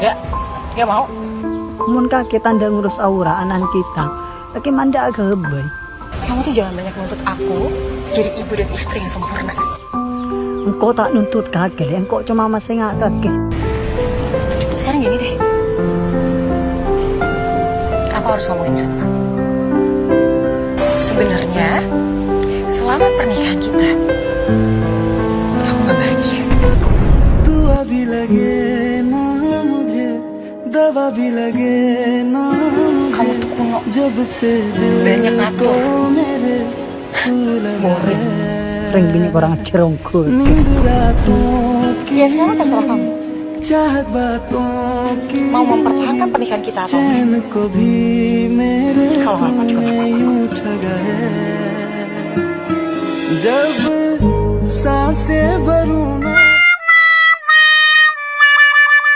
Ya mau. Mun kakek tanda ngurus aura anak kita, kakek manda agak lebay. Kamu tuh jangan banyak nuntut aku jadi ibu dan istri yang sempurna. Engkau tak nuntut kakek, engkau cuma masih ngak kakek. Sekarang gini deh, aku harus ngomongin sama kamu. Sebenarnya selama pernikahan kita, aku gak bahagia. दुआ भी लगे ना मुझे दवा भी लगे ना Kamu tuh kuno, जब से दिल banyak को ngatur, मेरे तू लगा boring. Ring bini orang cerongku. नींद रातों की Ya sekarang terserah kamu. चाहत बातों की Mau mempertahankan pernikahan kita atau enggak? चैन को भी मेरे Kalau nggak mau juga nggak apa-apa. यूं ठगा है जब सांसें भरूं मैं